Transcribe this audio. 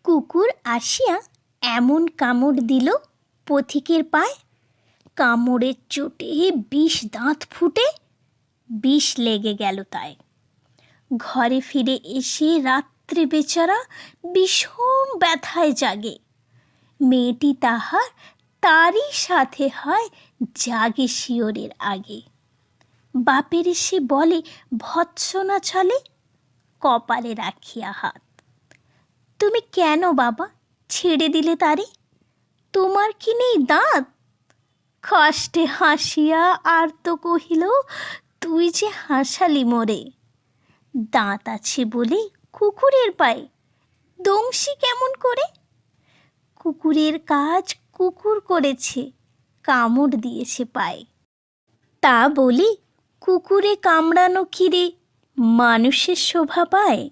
কুকুর আসিয়া এমন কামড় দিল পথিকের পায়, কামড়ের চোটে ২০ দাঁত ফুটে বিষ লেগে গেল তাই। ঘরে ফিরে এসে রাত্রে বেচারা ভীষণ ব্যথায় জাগে। মেয়েটি তাহার তারই সাথে হয় জাগে শিয়রের আগে। বাপের এসে বলে ভৎসনা ছলে, কপালে রাখিয়া হাত, তুমি কেন বাবা ছেড়ে দিলে তারে? তোমার কি নেই দাঁত? কষ্টে হাসিয়া আর তো কহিল, তুই যে হাসালি মোরে। দাঁত আছে বলে কুকুরের পায়ে দংশি কেমন করে? কুকুরের কাজ কুকুর করেছে, কামড় দিয়েছে পায়ে। তা বলি কুকুরে কামড়ানো কি রে মানুষের শোভা পায়?